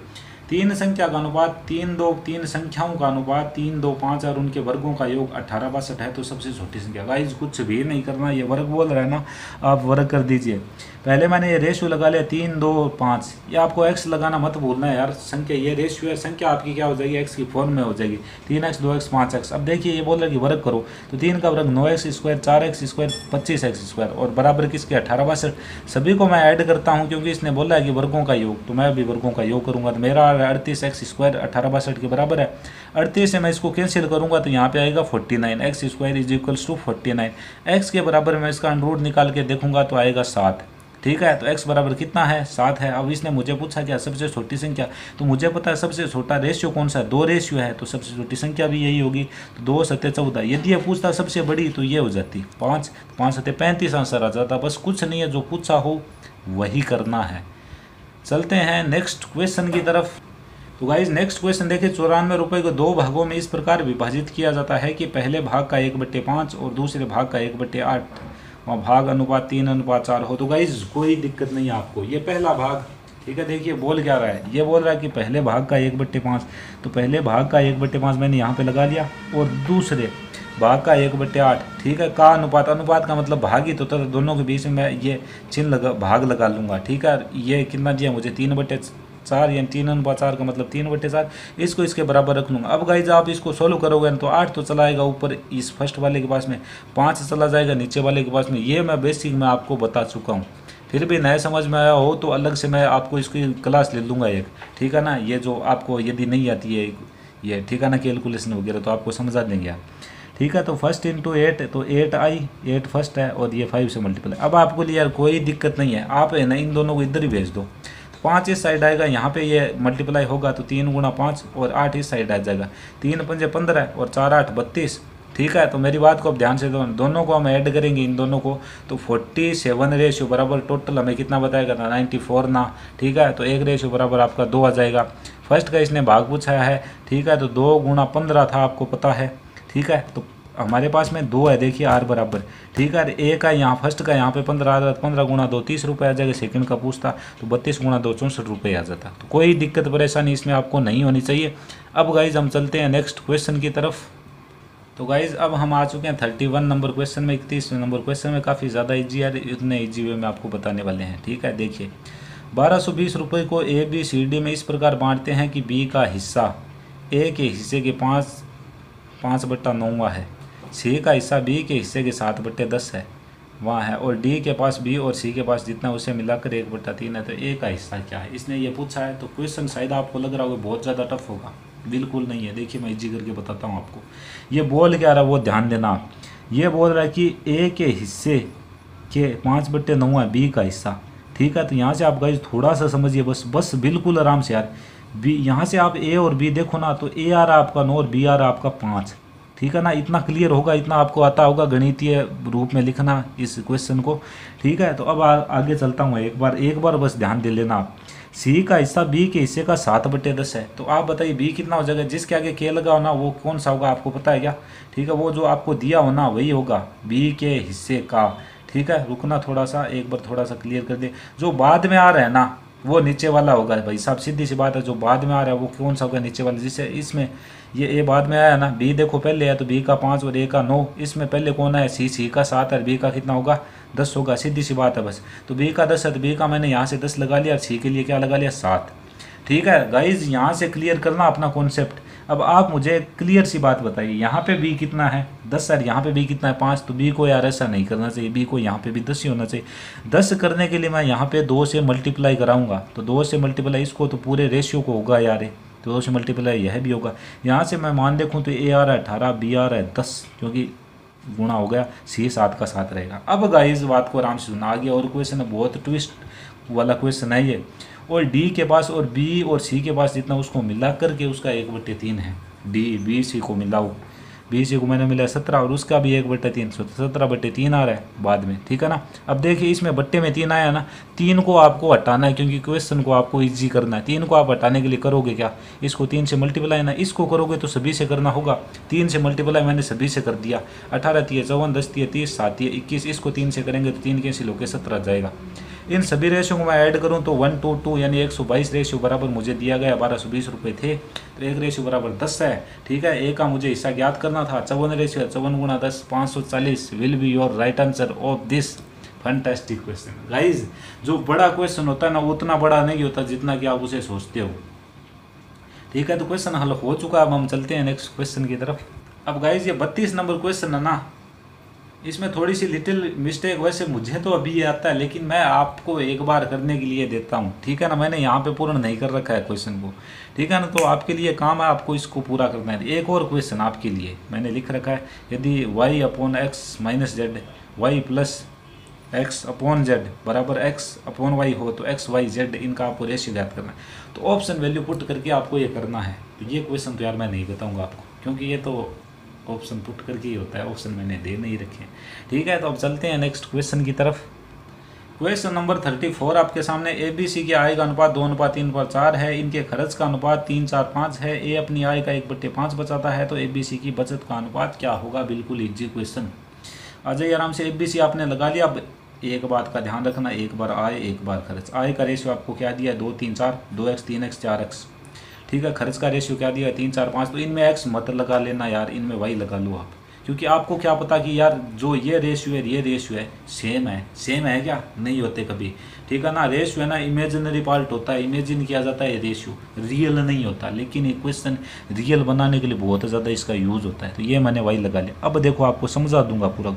3 संख्या का अनुपात 3 संख्याओं का अनुपात 3 2 5 और उनके वर्गों का योग 18 62 है, तो सबसे छोटी संख्या। गाइज कुछ भी नहीं करना, ये वर्ग बोल रहा है ना, आप वर्ग कर दीजिए। पहले मैंने ये रेशियो लगा लिया 3 2 5, ये आपको x लगाना मत भूलना है यार। संख्या ये रेशियो है, संख्या आपकी क्या हो जाएगी, x की फॉर्म में हो जाएगी, 3x 2x 5x। अब देखिए ये बोल रहा है कि वर्ग करो, तो 3 का वर्ग 9x square, 4x square, 25x square, और बराबर किसके 18 62। सभी को मैं ऐड करता हूँ क्योंकि इसने बोला है कि वर्गों का योग, तो मैं भी वर्गों का योग करूँगा। तो मेरा 38x स्क्वायर 18 62 के बराबर है। 38 से मैं इसको कैंसिल करूँगा तो यहाँ पे आएगा 49, X square is equals to 49। एक्स के बराबर मैं इसका अंडर निकाल के देखूंगा तो आएगा 7। ठीक है, तो x बराबर कितना है, 7 है। अब इसने मुझे पूछा क्या सबसे छोटी संख्या, तो मुझे पता है सबसे छोटा रेशियो कौन सा है, 2 रेशियो है, तो सबसे छोटी संख्या भी यही होगी। तो 2 7 14। यदि ये पूछता सबसे बड़ी तो ये हो जाती 5, 5 7 35 आंसर आ जाता। बस कुछ नहीं है, जो पूछा हो वही करना है। चलते हैं नेक्स्ट क्वेश्चन की तरफ। तो गाइज नेक्स्ट क्वेश्चन देखिए, 94 रुपये को 2 भागों में इस प्रकार विभाजित किया जाता है कि पहले भाग का 1/5 और दूसरे भाग का 1/8 और भाग अनुपात 3:4 हो। तो गाइज कोई दिक्कत नहीं है आपको, ये पहला भाग। ठीक है, देखिए बोल क्या रहा है, ये बोल रहा है कि पहले भाग का 1/5, तो पहले भाग का 1/5 मैंने यहाँ पे लगा लिया, और दूसरे भाग का 1/8। ठीक है, का अनुपात, अनुपात का मतलब भाग ही, तो दोनों के बीच में मैं ये चिन्ह लगा, भाग लगा लूँगा। ठीक है, ये कितना दिया मुझे 3/4, यानी 3:4 का मतलब 3/4, इसको इसके बराबर रख लूँगा। अब गाइज आप इसको सोल्व करोगे तो 8 तो चला आएगा ऊपर इस फर्स्ट वाले के पास में, 5 चला जाएगा नीचे वाले के पास में। ये मैं बेसिक में आपको बता चुका हूँ, फिर भी नए समझ में आया हो तो अलग से मैं आपको इसकी क्लास ले लूँगा एक। ठीक है ना, ये जो आपको यदि नहीं आती है ये, ठीक है ना, कैलकुलेशन वगैरह, तो आपको समझा देंगे आप। ठीक है, तो फर्स्ट इंटू 8, तो 8 आई, 8 फर्स्ट है, और ये 5 से मल्टीप्लाई। अब आपको लिए यार कोई दिक्कत नहीं है, आप है ना इन दोनों को इधर ही भेज दो। 5 इस साइड आएगा, यहाँ पे ये मल्टीप्लाई होगा तो 3 गुणा 5, और 8 इस साइड आ जाएगा, 3 पंजे 15 और 4 8 32। ठीक है, तो मेरी बात को अब ध्यान से दोनों को हम ऐड करेंगे, इन दोनों को, तो 47 रेशियो बराबर टोटल हमें कितना बताएगा ना, 94 ना। ठीक है, तो 1 रेशियो बराबर आपका 2 आ जाएगा। फर्स्ट का इसने भाग पूछा है। ठीक है, तो 2 गुणा 15 था, आपको पता है। ठीक है, तो हमारे पास में 2 है, देखिए आर बराबर। ठीक है, एक का यहाँ फर्स्ट का यहाँ पे 15 आ जाता, 15 गुणा 2 30 रुपये आ जाएगा। सेकंड का पूछता तो 32 गुणा 2 64 रुपये आ जाता। तो कोई दिक्कत परेशानी इसमें आपको नहीं होनी चाहिए। अब गाइज हम चलते हैं नेक्स्ट क्वेश्चन की तरफ। तो गाइज अब हम आ चुके हैं 31 नंबर क्वेश्चन में। 31 नंबर क्वेश्चन में काफ़ी ज़्यादा ईजी है, इतने ईजी वे में आपको बताने वाले हैं। ठीक है, देखिए 1220 रुपये को ABCD में इस प्रकार बांटते हैं कि B का हिस्सा A के हिस्से के 5/9 है। सी का हिस्सा बी के हिस्से के 7/10 है, वहाँ है, और डी के पास बी और सी के पास जितना उसे मिलाकर 1/3 है। तो ए का हिस्सा क्या है, इसने ये पूछा है। तो क्वेश्चन शायद आपको लग रहा होगा बहुत ज़्यादा टफ होगा, बिल्कुल नहीं है। देखिए मैं इजी करके बताता हूँ आपको। ये बोल क्या रहा है वो ध्यान देना आप। ये बोल रहा है कि ए के हिस्से के 5/9 है बी का हिस्सा, ठीक है। तो यहाँ से आप गाइस थोड़ा सा समझिए, बस बिल्कुल आराम से यार। बी यहाँ से आप ए और बी देखो ना, तो ए आ रहा है आपका 9 और बी आ रहा है आपका 5, ठीक है ना। इतना क्लियर होगा, इतना आपको आता होगा गणितीय रूप में लिखना इस क्वेश्चन को, ठीक है। तो अब आगे चलता हूँ। एक बार बस ध्यान दे लेना आप। सी का हिस्सा बी के हिस्से का 7/10 है। तो आप बताइए बी कितना हो जाएगा। जिसके आगे के लगा हो ना वो कौन सा होगा आपको पता है क्या, ठीक है। वो जो आपको दिया हो ना वही होगा बी के हिस्से का, ठीक है। रुकना थोड़ा सा, एक बार थोड़ा सा क्लियर कर दे। जो बाद में आ रहा है ना वो नीचे वाला होगा भाई साहब, सीधी सी बात है। जो बाद में आ रहा है वो कौन सा होगा, नीचे वाला। जिससे इसमें ये ए बाद में आया ना, बी देखो पहले है तो बी का 5 और ए का 9। इसमें पहले कौन है, सी का 7 है, बी का कितना होगा 10 होगा, सीधी सी बात है बस। तो बी का 10 है तो बी का मैंने यहाँ से 10 लगा लिया, और सी के लिए क्या लगा लिया 7, ठीक है। गाइज यहाँ से क्लियर करना अपना कॉन्सेप्ट। अब आप मुझे क्लियर सी बात बताइए, यहाँ पे बी कितना है 10 है, यहाँ पे बी कितना है 5। तो बी को यार ऐसा नहीं करना चाहिए, बी को यहाँ पे भी 10 ही होना चाहिए। 10 करने के लिए मैं यहाँ पे 2 से मल्टीप्लाई कराऊंगा, तो 2 से मल्टीप्लाई इसको तो पूरे रेशियो को होगा यार, तो 2 से मल्टीप्लाई यह भी होगा। यहाँ से मैं मान देखूँ तो ए आ रहा है 18, बी आ रहा है 10, क्योंकि गुणा हो गया, सी 7 का 7 रहेगा। अब गाइस बात को आराम से सुना, आगे और क्वेश्चन है, बहुत ट्विस्ट वाला क्वेश्चन है ये। और डी के पास और बी और सी के पास जितना उसको मिला करके उसका 1/3 है। डी बी सी को मिलाओ, बी सी को मैंने मिला 17 और उसका भी 1/3, 17/3 आ रहा है बाद में, ठीक है ना। अब देखिए इसमें बट्टे में 3 आया ना, 3 को आपको हटाना है क्योंकि क्वेश्चन को आपको इजी करना है। 3 को आप हटाने के लिए करोगे क्या, इसको 3 से मल्टीप्लाई ना, इसको करोगे तो सभी से करना होगा। 3 से मल्टीप्लाई मैंने सभी से कर दिया, 18 × 54, 10 × 30, 7 × 21। इसको 3 से करेंगे तो 3 कैंसिल होकर 17 जाएगा। इन सभी रेशियो को मैं ऐड करूं तो 1 to 2 यानी 122 रेशियो बराबर मुझे दिया गया, 1220 रुपये थे। तो एक रेशियो बराबर 10 है, ठीक है। ए का मुझे हिस्सा ज्ञात करना था, 54 ratio, 54 × 10 540 will be your right answer of this fantastic question. Guys जो बड़ा क्वेश्चन होता है ना उतना बड़ा नहीं होता जितना कि आप उसे सोचते हो, ठीक है। तो क्वेश्चन हल हो चुका, अब हम चलते हैं नेक्स्ट क्वेश्चन की तरफ। अब गाइज ये 32 नंबर क्वेश्चन है ना, इसमें थोड़ी सी लिटिल मिस्टेक, वैसे मुझे तो अभी ये आता है लेकिन मैं आपको एक बार करने के लिए देता हूँ, ठीक है ना। मैंने यहाँ पे पूर्ण नहीं कर रखा है क्वेश्चन को, ठीक है ना। तो आपके लिए काम है, आपको इसको पूरा करना है। एक और क्वेश्चन आपके लिए मैंने लिख रखा है, यदि y/x - z y + x/z बराबर x/y हो तो x, y, z इनका आपको रेशियो ज्ञात करना है। तो ऑप्शन वैल्यू पुट करके आपको ये करना है। तो ये क्वेश्चन तो यार मैं नहीं बताऊँगा आपको, क्योंकि ये तो ऑप्शन पुट करके ही होता है, ऑप्शन मैंने दे नहीं रखे, ठीक है। तो अब चलते हैं नेक्स्ट क्वेश्चन की तरफ। क्वेश्चन नंबर 34 आपके सामने। ए बी सी की आय का अनुपात 2:3/4 है, इनके खर्च का अनुपात 3:4:5 है। ए अपनी आय का 1/5 बचाता है, तो ए बी सी की बचत का अनुपात क्या होगा। बिल्कुल इजी क्वेश्चन, आ जाइए आराम से। ए बी सी आपने लगा लिया। अब एक बात का ध्यान रखना, एक बार आय एक बार खर्च। आय का रेशियो आपको क्या दिया है 2, 3, 4, 2x, 3x, 4x, ठीक है। खर्च का रेशियो क्या दिया है 3, 4, 5। तो इनमें x मत लगा लेना यार, इनमें y लगा लो आप, क्योंकि आपको क्या पता कि यार जो ये रेशियो है सेम है क्या, नहीं होते कभी, ठीक है ना। रेशियो है ना इमेजिनरी पार्ट होता है, इमेजिन किया जाता है रेशियो, रियल नहीं होता। लेकिन ये क्वेश्चन रियल बनाने के लिए बहुत ज़्यादा इसका यूज़ होता है, तो ये मैंने y लगा लिया। अब देखो आपको समझा दूंगा पूरा।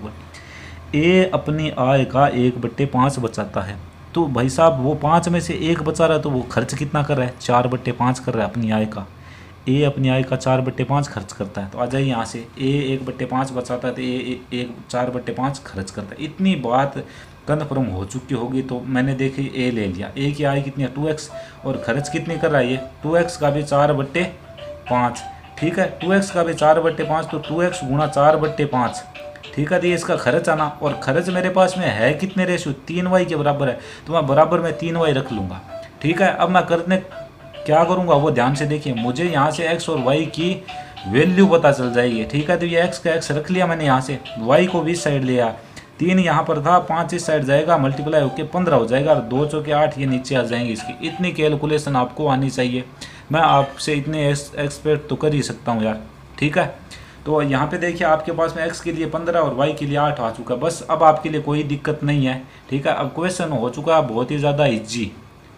ए अपनी आय का 1/5 बचाता है, तो भाई साहब वो 5 में से 1 बचा रहा है, तो वो खर्च कितना कर रहा है 4/5 कर रहा है अपनी आय का। ए अपनी आय का 4/5 खर्च करता है। तो आ जाइए यहाँ से, ए 1/5 बचाता है तो ए 4/5 खर्च करता है। इतनी बात कन्फर्म हो चुकी होगी, तो मैंने देखी ए ले लिया। ए की आय कितनी है 2x, और खर्च कितनी कर रहा है ये 2x का भी 4/5, ठीक है। 2x का भी 4/5, तो 2x × 4/5, ठीक है। तो ये इसका खर्च आना, और खर्च मेरे पास में है कितने रेशियो 3y के बराबर है, तो मैं बराबर में 3y रख लूँगा, ठीक है। अब मैं करने क्या करूँगा वो ध्यान से देखिए। मुझे यहाँ से x और y की वैल्यू पता चल जाएगी, ठीक है। तो ये x का x रख लिया मैंने यहाँ से, y को भी साइड लिया, 3 यहाँ पर था, 5 इस साइड जाएगा, मल्टीप्लाई होकर 15 हो जाएगा, और 2 × 8 ये नीचे आ जाएंगे। इसकी इतनी कैलकुलेशन आपको आनी चाहिए, मैं आपसे इतने एक्सपेक्ट तो कर ही सकता हूँ यार, ठीक है। तो यहाँ पे देखिए आपके पास में x के लिए 15 और y के लिए 8 आ चुका है। बस अब आपके लिए कोई दिक्कत नहीं है, ठीक है। अब क्वेश्चन हो चुका है बहुत ही ज़्यादा इजी,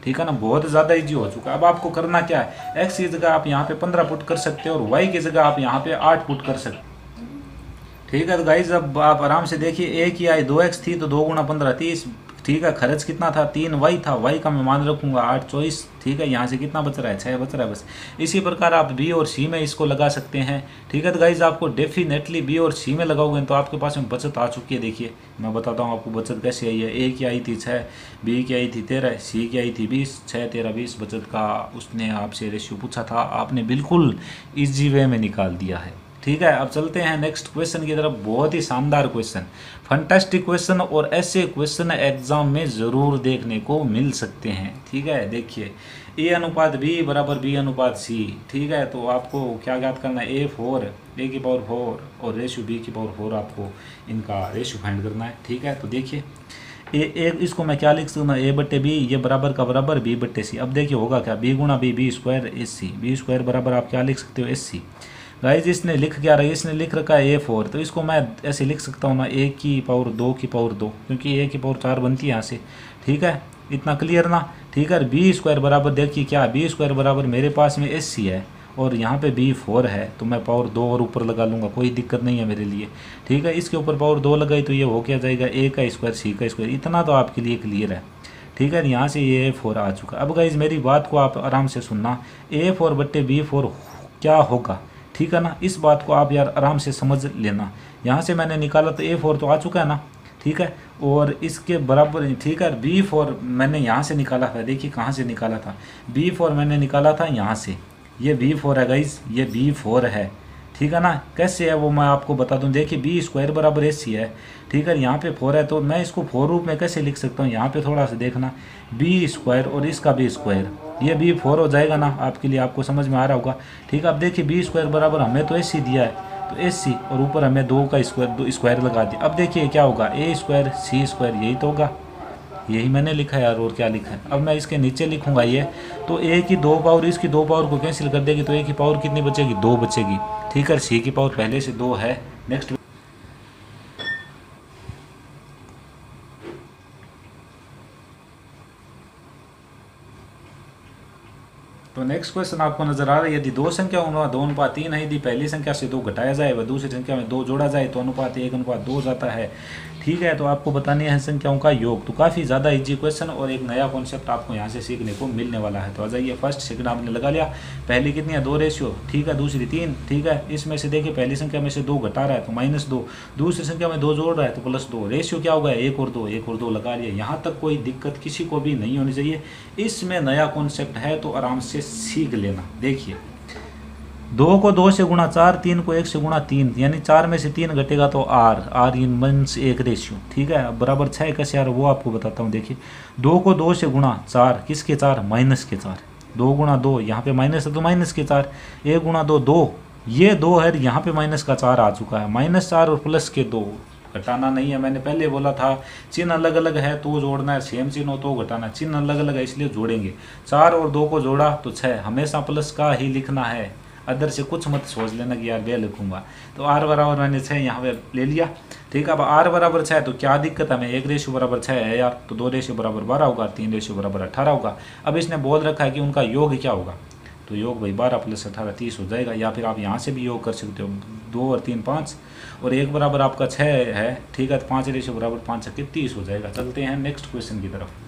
ठीक है ना, बहुत ज़्यादा इजी हो चुका है। अब आपको करना क्या है, x की जगह आप यहाँ पे 15 पुट कर सकते हो, और y की जगह आप यहाँ पे 8 पुट कर सकते हो, ठीक है। तो गाइज अब आप आराम से देखिए, एक ही आई 2x थी तो 2 गुणा 15 30। ठीक है, खर्च कितना था 3y था, y का मैं मान रखूँगा 8 24। ठीक है, यहाँ से कितना बच रहा है 6 बच रहा है बस। इसी प्रकार आप बी और सी में इसको लगा सकते हैं। ठीक है, तो गाइज आपको डेफिनेटली बी और सी में लगाओगे तो आपके पास में बचत आ चुकी है। देखिए मैं बताता हूँ आपको बचत कैसे आई है। ए की आई थी 6, बी की आई थी 13, सी की आई थी 20, 6 13 20 बचत का उसने आपसे रेशियो पूछा था, आपने बिल्कुल ईजी वे में निकाल दिया है। ठीक है, अब चलते हैं नेक्स्ट क्वेश्चन की तरफ। बहुत ही शानदार क्वेश्चन, फंटास्टिक क्वेश्चन, और ऐसे क्वेश्चन एग्जाम में ज़रूर देखने को मिल सकते हैं। ठीक है, देखिए ए अनुपात बी बराबर बी अनुपात सी। ठीक है, तो आपको क्या ज्ञात करना है, ए की पावर 4 और रेशियो बी की पावर 4, आपको इनका रेशियो फाइंड करना है। ठीक है, तो देखिए ए इसको मैं क्या लिख सकता हूँ, ए बट्टे बी, ये बराबर का बराबर बी बट्टे सी। अब देखिए होगा क्या, बी गुणा B, B square S C, B square बराबर आप क्या लिख सकते हो, एस सी। गाइज इसने लिख क्या रहा है, इसने लिख रखा है A4, तो इसको मैं ऐसे लिख सकता हूँ ना, ए की पावर 2 की पावर 2, क्योंकि ए की पावर 4 बनती है यहाँ से। ठीक है, इतना क्लियर ना। ठीक है, बी स्क्वायर बराबर देखिए क्या, बी स्क्वायर बराबर मेरे पास में एस सी है और यहाँ पे B4 है, तो मैं पावर 2 और ऊपर लगा लूँगा, कोई दिक्कत नहीं है मेरे लिए। ठीक है, इसके ऊपर पावर 2 लगाई तो ये हो क्या जाएगा, ए का स्क्वायर सी का स्क्वायर। इतना तो आपके लिए क्लियर है। ठीक है, यहाँ से ये A4 आ चुका। अब गाइज मेरी बात को आप आराम से सुनना, A4 बट्टे B4 क्या होगा। ठीक है ना, इस बात को आप यार आराम से समझ लेना। यहाँ से मैंने निकाला तो A4 तो आ चुका है ना। ठीक है, और इसके बराबर, ठीक है, B4 मैंने यहाँ से निकाला था। देखिए कहाँ से निकाला था, B4 मैंने निकाला था यहाँ से। ये B4 है गाइज, ये B4 है। ठीक है ना, कैसे है वो मैं आपको बता दूं। देखिए बी स्क्वायर बराबर एस सी है। ठीक है, यहाँ पे 4 है तो मैं इसको 4 रूप में कैसे लिख सकता हूँ, यहाँ पे थोड़ा सा देखना, बी स्क्वायर और इसका बी स्क्वायर, ये B4 हो जाएगा ना आपके लिए, आपको समझ में आ रहा होगा। ठीक है, अब देखिए बी स्क्वायर बराबर हमें तो एस सी दिया है, तो एस सी और ऊपर हमें 2 का स्क्वायर लगा दिया। अब देखिए क्या होगा, ए स्क्वायर सी स्क्वायर, यही तो होगा, यही मैंने लिखा है यार, और क्या लिखा है। अब मैं इसके नीचे लिखूंगा ये, तो ए की 2 पावर इसकी 2 पावर को कैंसिल कर देगी, तो ए की पावर कितनी बचेगी, 2 बचेगी। ठीक है, सी की पावर पहले से 2 है। नेक्स्ट, तो नेक्स्ट क्वेश्चन आपको नजर आ रहा है, यदि दो संख्या 2:3 है, यदि पहली संख्या से 2 घटाया जाए व दूसरी संख्या में 2 जोड़ा जाए तो अनुपात 1:2 जाता है। ठीक है, तो आपको बतानी है संख्याओं का योग। तो काफ़ी ज़्यादा इजी क्वेश्चन और एक नया कॉन्सेप्ट आपको यहाँ से सीखने को मिलने वाला है। तो आ जाइए, फर्स्ट सेकंड आपने लगा लिया। पहली कितनी है, 2 रेशियो। ठीक है, दूसरी 3। ठीक है, इसमें से देखिए पहली संख्या में से 2 घटा रहा है तो -2, दूसरी संख्या में 2 जोड़ रहा है तो +2। रेशियो क्या होगा, 1 और 2, 1 और 2 लगा लिया। यहाँ तक कोई दिक्कत किसी को भी नहीं होनी चाहिए। इसमें नया कॉन्सेप्ट है तो आराम से सीख लेना। देखिए 2 को 2 से गुणा 4, 3 को 1 से गुणा 3, यानी 4 में से 3 घटेगा तो R इन मीन्स 1 रेशियो। ठीक है, बराबर 6 कैसे यार वो आपको बताता हूँ। देखिए 2 को 2 से गुणा 4, किसके 4, माइनस के 4, 2 गुणा 2, यहाँ पे माइनस है तो माइनस के 4, 1 गुणा 2 2, ये 2 है, यहाँ पे माइनस का 4 आ चुका है, -4 और प्लस के 2, घटाना नहीं है। मैंने पहले बोला था चिन्ह अलग अलग है तो जोड़ना है, सेम चिन्ह हो तो घटाना, चिन्ह अलग अलग है इसलिए जोड़ेंगे। 4 और 2 को जोड़ा तो 6, हमेशा प्लस का ही लिखना है, अदर से कुछ मत सोच लेना कि यार बे लिखूंगा। तो R बराबर मैंने 6 यहाँ पे ले लिया। ठीक है, अब R बराबर 6 तो क्या दिक्कत है, हमें 1 रेशियो बराबर 6 है यार, तो 2 रेशियो बराबर 12 होगा, 3 रेशियो बराबर 18 होगा। अब इसने बोल रखा है कि उनका योग क्या होगा, तो योग भाई 12 + 18 30 हो जाएगा। या फिर आप यहाँ से भी योग कर सकते हो, 2 और 3 5 और 1 बराबर आपका 6 है। ठीक है, तो 5 रेशियो बराबर 5 है, 30 हो जाएगा। चलते हैं नेक्स्ट क्वेश्चन की तरफ।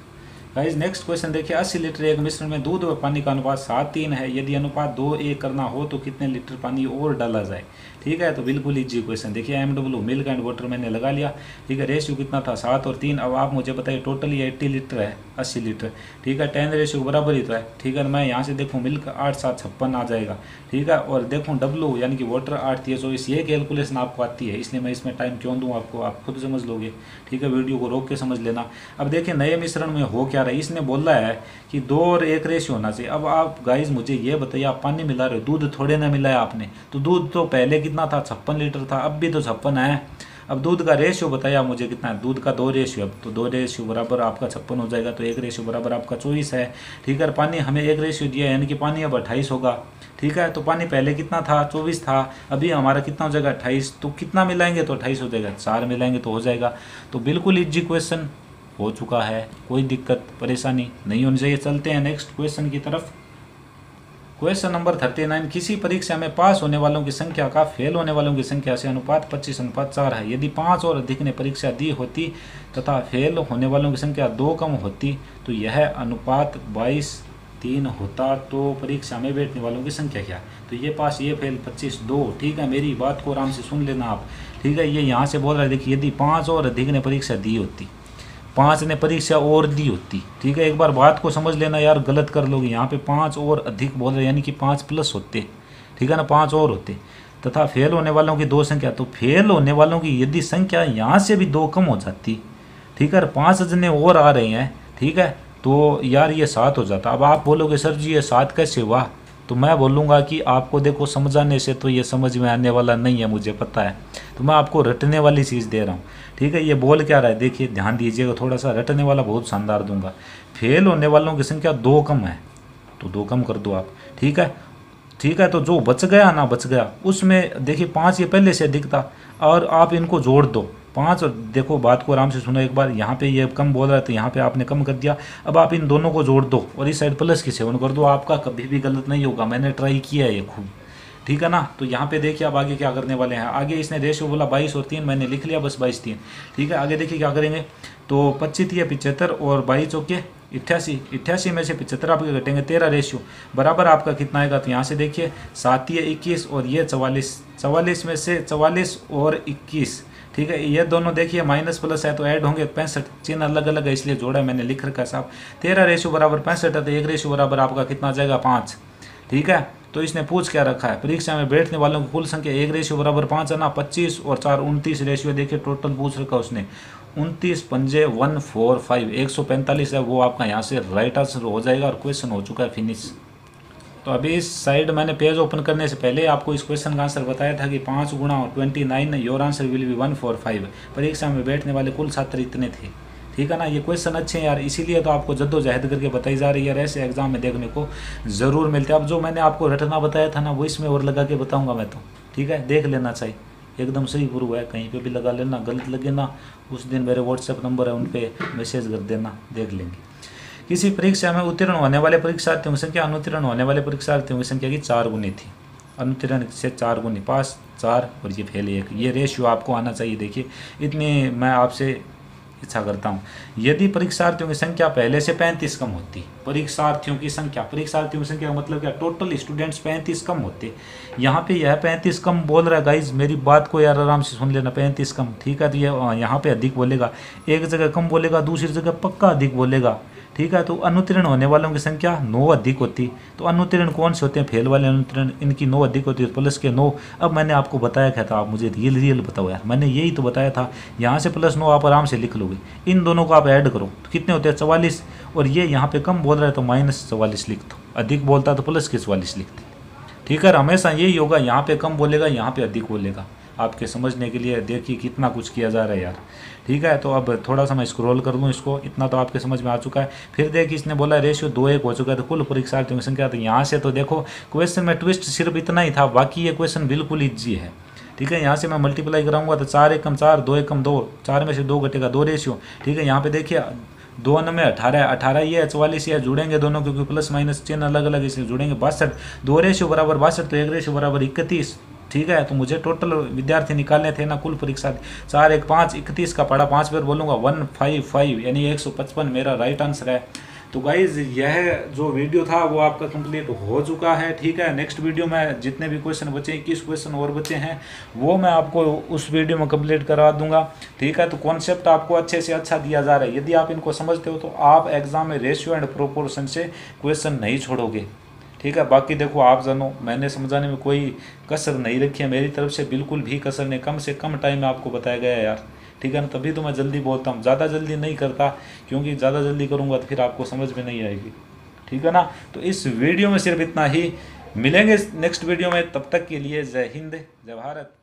गाइस नेक्स्ट क्वेश्चन देखिए, 80 लीटर एक मिश्रण में दूध व पानी का अनुपात 7:3 है, यदि अनुपात 2:1 करना हो तो कितने लीटर पानी और डाला जाए। ठीक है, तो बिल्कुल इजी क्वेश्चन। देखिए MW मिल्क एंड वाटर मैंने लगा लिया। ठीक है, रेशियो कितना था 7 और 3। अब आप मुझे बताइए टोटली 80 लीटर है, 80 लीटर। ठीक है, 10 रेशियो बराबर ही तो है। ठीक है, मैं यहाँ से देखूँ मिल्क 8 7 56 आ जाएगा। ठीक है, और देखूँ W यानी कि वाटर 8 3 24, ये कैलकुलेशन आपको आती है, इसलिए मैं इसमें टाइम क्यों दूँ आपको, आप खुद समझ लोगे। ठीक है, वीडियो को रोक के समझ लेना। अब देखिए नए मिश्रण में हो क्या रहा है, इसने बोला है कि 2 और 1 रेशियो होना चाहिए। अब आप गाइज मुझे ये बताइए, आप पानी मिला रहे हो, दूध थोड़े ना मिलाया आपने, तो दूध तो पहले कितना था 56 लीटर था, अब भी तो 56 है। अब दूध का रेशियो बताया मुझे कितना है, दूध का 2 रेशियो, अब तो 2 रेशियो बराबर आपका 56 हो जाएगा, तो 1 रेशियो बराबर आपका 24 है। ठीक है, पानी हमें 1 रेशियो दिया यानी कि पानी अब 28 होगा। ठीक है, तो पानी पहले कितना था 24 था, अभी हमारा कितना हो जाएगा 28, तो कितना मिलाएंगे तो 28 हो जाएगा, 4 मिलाएंगे तो हो जाएगा। तो बिल्कुल इजी क्वेश्चन हो चुका है, कोई दिक्कत परेशानी नहीं होनी चाहिए। चलते हैं नेक्स्ट क्वेश्चन की तरफ। क्वेश्चन नंबर 39, किसी परीक्षा में पास होने वालों की संख्या का फेल होने वालों की संख्या से अनुपात 25:4 है। यदि 5 और अधिक ने परीक्षा दी होती तथा फेल होने वालों की संख्या 2 कम होती तो यह अनुपात 22:3 होता, तो परीक्षा में बैठने वालों की संख्या क्या? तो ये पास ये फेल 25:2। ठीक है, मेरी बात को आराम से सुन लेना आप। ठीक है, ये यहाँ से बोल रहा है, देखिए यदि 5 और अधिक ने परीक्षा दी होती, 5 ने परीक्षा और दी होती। ठीक है, एक बार बात को समझ लेना यार, गलत कर लोगे। यहाँ पे 5 और अधिक बोल रहे यानी कि 5 प्लस होते। ठीक है ना, 5 और होते तथा फेल होने वालों की 2 संख्या, तो फेल होने वालों की यदि संख्या यहाँ से भी 2 कम हो जाती, ठीक है, 5 जने और आ रहे हैं, ठीक है, तो यार ये 7 हो जाता। अब आप बोलोगे सर जी ये 7 कैसे हुआ? तो मैं बोलूँगा कि आपको देखो समझाने से तो ये समझ में आने वाला नहीं है, मुझे पता है, तो मैं आपको रटने वाली चीज़ दे रहा हूँ। ठीक है, ये बोल क्या रहा है, देखिए ध्यान दीजिएगा थोड़ा सा, रटने वाला बहुत शानदार दूंगा। फेल होने वालों की संख्या 2 कम है, तो 2 कम कर दो आप। ठीक है, ठीक है, तो जो बच गया ना, बच गया उसमें देखिए 5 ये पहले से अधिक था और आप इनको जोड़ दो 5। और देखो बात को आराम से सुनो एक बार, यहाँ पे ये कम बोल रहा है तो यहाँ पे आपने कम कर दिया। अब आप इन दोनों को जोड़ दो और इस साइड प्लस की 7 कर दो, आपका कभी भी गलत नहीं होगा, मैंने ट्राई किया है ये खूब। ठीक है ना, तो यहाँ पे देखिए अब आगे क्या करने वाले हैं। आगे इसने रेशियो बोला 22 और 3, मैंने लिख लिया बस 22:3। ठीक है, आगे देखिए क्या करेंगे, तो 25 या 75 और 22 चौके 88, 88 में से 75 आपके घटेंगे, 13 रेशियो बराबर आपका कितना आएगा। तो यहाँ से देखिए 7 या 21 और ये 44, 44 में से 44 और 21। ठीक है, ये दोनों देखिए माइनस प्लस है तो ऐड होंगे, 65 चिन्ह अलग अलग है इसलिए जोड़ा मैंने लिख रखा है साहब। 13 रेशियो बराबर 65 है तो 1 रेशियो बराबर आपका कितना आ जाएगा 5। ठीक है, तो इसने पूछ क्या रखा है, परीक्षा में बैठने वालों की कुल संख्या 1 रेशियो बराबर 5 है ना, 25 और 4 29 रेशियो। देखिए टोटल पूछ रखा उसने 29 पंजे 145, 145 है, वो आपका यहाँ से राइट आंसर हो जाएगा और क्वेश्चन हो चुका है फिनिश। तो अभी इस साइड मैंने पेज ओपन करने से पहले आपको इस क्वेश्चन का आंसर बताया था कि 5 गुणा 29 योर आंसर विल बी 145। परीक्षा में बैठने वाले कुल छात्र इतने थे। ठीक है ना, ये क्वेश्चन अच्छे हैं यार, इसीलिए तो आपको जद्दोजहद करके बताई जा रही है, ऐसे एग्जाम में देखने को ज़रूर मिलते हैं। अब जो मैंने आपको रटना बताया था ना, वो इसमें और लगा के बताऊंगा मैं तो। ठीक है, देख लेना चाहिए, एकदम सही प्रूव है, कहीं पे भी लगा लेना, गलत लगे ना उस दिन मेरे व्हाट्सएप नंबर है उन पर मैसेज कर देना, देख लेंगे। किसी परीक्षा में उत्तीर्ण होने वाले परीक्षार्थियों की संख्या अनुत्तीर्ण होने वाले परीक्षार्थियों की संख्या की 4 गुनी थी। अनुत्तीर्ण से 4 गुनी, पास 4 और ये फेल 1, ये रेशियो आपको आना चाहिए। देखिए इतनी मैं आपसे इच्छा करता हूँ। यदि परीक्षार्थियों की संख्या पहले से 35 कम होती, परीक्षार्थियों की संख्या का मतलब क्या, टोटल स्टूडेंट्स 35 कम होते। यहाँ पे यह 35 कम बोल रहा है गाइज, मेरी बात को यार आराम से सुन लेना, 35 कम। ठीक है, तो ये यहाँ पे अधिक बोलेगा, एक जगह कम बोलेगा, दूसरी जगह पक्का अधिक बोलेगा। ठीक है, तो अनुत्तीर्ण होने वालों की संख्या 9 अधिक होती। तो अनुत्तीर्ण कौन से होते हैं, फेल वाले अनुत्तीर्ण, इनकी 9 अधिक होती है, प्लस के 9। अब मैंने आपको बताया क्या था, आप मुझे रियल बताओ यार, मैंने यही तो बताया था। यहाँ से प्लस 9 आप आराम से लिख लोगे, इन दोनों को आप ऐड करो तो कितने होते हैं 44। और ये यहाँ पे कम बोल रहा है तो -44 लिख दो, अधिक बोलता तो प्लस के 44 लिखते। ठीक है, हमेशा यही होगा, यहाँ पे कम बोलेगा यहाँ पे अधिक बोलेगा, आपके समझने के लिए। देखिए कितना कुछ किया जा रहा है यार। ठीक है, तो अब थोड़ा सा मैं स्क्रॉल कर दूँ इसको, इतना तो आपके समझ में आ चुका है। फिर देखिए इसने बोला रेशियो 2:1 हो चुका है, तो कुल परीक्षार्थियों की संख्या। तो यहाँ से तो देखो क्वेश्चन में ट्विस्ट सिर्फ इतना ही था, बाकी ये क्वेश्चन बिल्कुल ईजी है। ठीक है, यहाँ से मैं मल्टीप्लाई कराऊंगा तो 4 एकम 4, 2 एकम 2, 4 में से 2 घटेगा 2 रेशियो। ठीक है, यहाँ पे देखिए 2 में 18 है, 18 ये है, 44 ये जुड़ेंगे दोनों क्योंकि प्लस माइनस चिन्ह अलग अलग इसलिए जुड़ेंगे। 62, 2 रेशियो बराबर 62, तो 1 रेशियो बराबर 31। ठीक है, तो मुझे टोटल विद्यार्थी निकालने थे ना, कुल परीक्षा 4 1 5 31 का पढ़ा, 5 बार बोलूँगा 155 यानी 155 मेरा राइट आंसर है। तो गाइज यह जो वीडियो था वो आपका कंप्लीट हो चुका है। ठीक है, नेक्स्ट वीडियो में जितने भी क्वेश्चन बचे, 21 क्वेश्चन और बचे हैं, वो मैं आपको उस वीडियो में कंप्लीट करा दूंगा। ठीक है, तो कॉन्सेप्ट आपको अच्छे से अच्छा दिया जा रहा है, यदि आप इनको समझते हो तो आप एग्जाम में रेशियो एंड प्रोपोर्शन से क्वेश्चन नहीं छोड़ोगे। ठीक है, बाकी देखो आप जानो, मैंने समझाने में कोई कसर नहीं रखी है, मेरी तरफ से बिल्कुल भी कसर नहीं, कम से कम टाइम में आपको बताया गया है यार। ठीक है ना, तभी तो मैं जल्दी बोलता हूँ, ज़्यादा जल्दी नहीं करता, क्योंकि ज़्यादा जल्दी करूँगा तो फिर आपको समझ में नहीं आएगी। ठीक है ना, तो इस वीडियो में सिर्फ इतना ही, मिलेंगे नेक्स्ट वीडियो में, तब तक के लिए जय हिंद जय भारत।